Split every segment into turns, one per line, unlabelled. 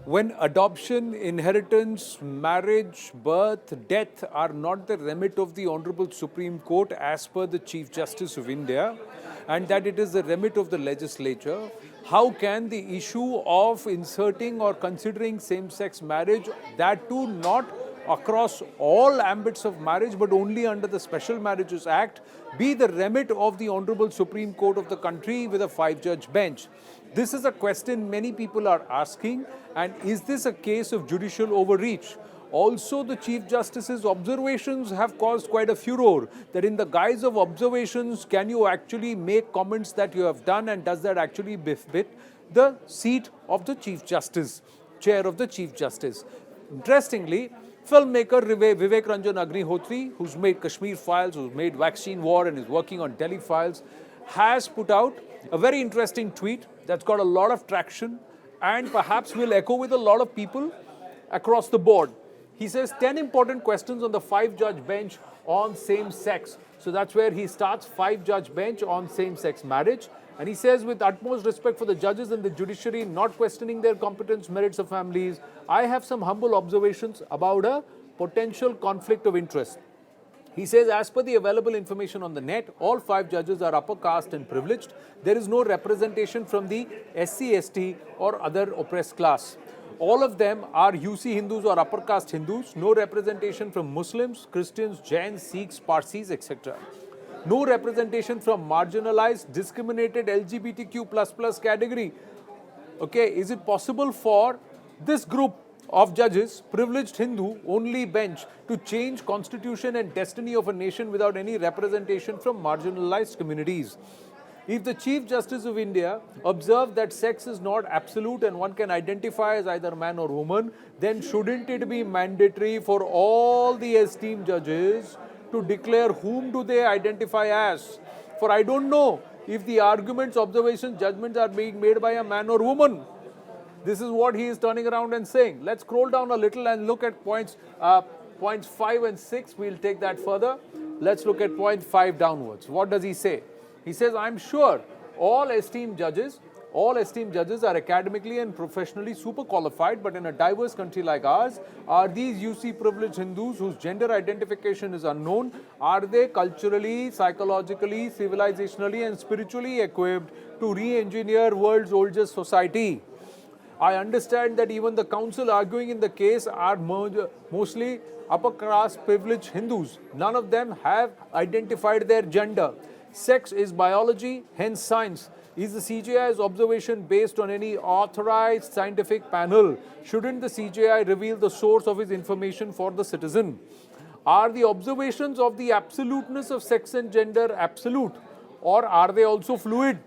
when adoption, inheritance, marriage, birth, death are not the remit of the Honorable Supreme Court as per the Chief Justice of India, and that it is the remit of the legislature, how can the issue of inserting or considering same-sex marriage, that too not across all ambits of marriage but only under the Special Marriages Act, be the remit of the Honorable Supreme Court of the country with a 5-judge bench? This is a question many people are asking, and is this a case of judicial overreach? Also, the Chief Justice's observations have caused quite a furor, that in the guise of observations, can you actually make comments that you have done, and does that actually befit the seat of the Chief Justice, chair of the Chief Justice? Interestingly, filmmaker Vivek Agnihotri, who's made Kashmir Files, who's made Vaccine War and is working on Delhi Files, has put out a very interesting tweet that's got a lot of traction and perhaps will echo with a lot of people across the board. He says 10 important questions on the 5-judge bench on same-sex. So that's where he starts, 5-judge bench on same-sex marriage. And he says, with utmost respect for the judges and the judiciary, not questioning their competence, merits of families, I have some humble observations about a potential conflict of interest. He says, as per the available information on the net, all 5 judges are upper caste and privileged. There is no representation from the SC, ST or other oppressed class. All of them are UC Hindus or upper caste Hindus. No representation from Muslims, Christians, Jains, Sikhs, Parsis, etc. No representation from marginalized, discriminated LGBTQ++ category. Okay, is it possible for this group of judges, privileged Hindu only bench, to change constitution and destiny of a nation without any representation from marginalized communities? If the Chief Justice of India observed that sex is not absolute and one can identify as either man or woman, then shouldn't it be mandatory for all the esteemed judges to declare whom do they identify as? For I don't know if the arguments, observations, judgments are being made by a man or woman. This is what he is turning around and saying. Let's scroll down a little and look at points 5 and 6. We'll take that further. Let's look at point 5 downwards. What does he say? He says, I'm sure all esteemed judges are academically and professionally super qualified, but in a diverse country like ours, are these UC privileged Hindus whose gender identification is unknown, are they culturally, psychologically, civilizationally and spiritually equipped to re-engineer world's oldest society? I understand that even the counsel arguing in the case are mostly upper class privileged Hindus. None of them have identified their gender. Sex is biology, hence science. Is the CJI's observation based on any authorized scientific panel? Shouldn't the CJI reveal the source of his information for the citizen? Are the observations of the absoluteness of sex and gender absolute, or are they also fluid?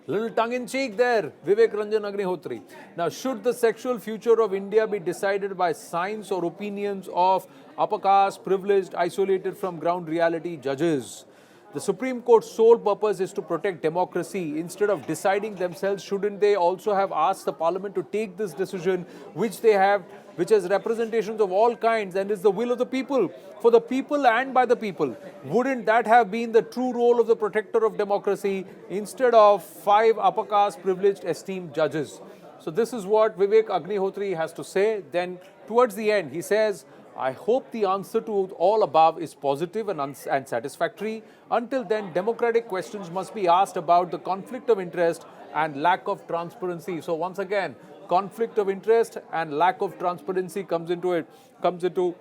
Little tongue-in-cheek there, Vivek Agnihotri. Now, should the sexual future of India be decided by science or opinions of upper caste, privileged, isolated from ground reality judges? The Supreme Court's sole purpose is to protect democracy. Instead of deciding themselves, shouldn't they also have asked the Parliament to take this decision, which has representations of all kinds and is the will of the people, for the people and by the people? Wouldn't that have been the true role of the protector of democracy instead of 5 upper caste privileged esteemed judges? So this is what Vivek Agnihotri has to say. Then towards the end, he says, I hope the answer to all above is positive and satisfactory. Until then, democratic questions must be asked about the conflict of interest and lack of transparency. So once again, conflict of interest and lack of transparency comes into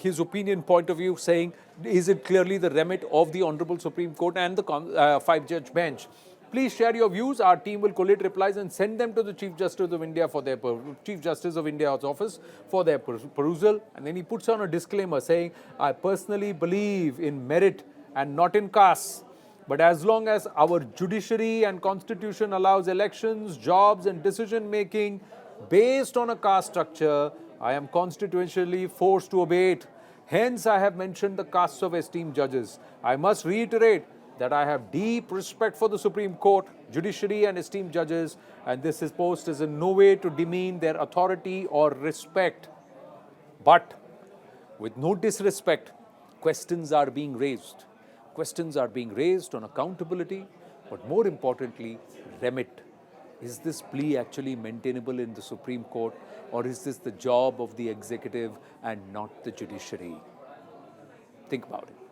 his opinion point of view, saying, is it clearly the remit of the Honorable Supreme Court and the 5-judge bench? Please share your views. Our team will collate replies and send them to the Chief Justice of India for their Chief Justice of India's office for their perusal. And then he puts on a disclaimer saying, I personally believe in merit and not in caste. But as long as our judiciary and constitution allows elections, jobs and decision making based on a caste structure, I am constitutionally forced to obey it. Hence, I have mentioned the castes of esteemed judges. I must reiterate that I have deep respect for the Supreme Court, judiciary and esteemed judges, and this post is in no way to demean their authority or respect. But with no disrespect, questions are being raised. Questions are being raised on accountability, but more importantly, remit. Is this plea actually maintainable in the Supreme Court, or is this the job of the executive and not the judiciary? Think about it.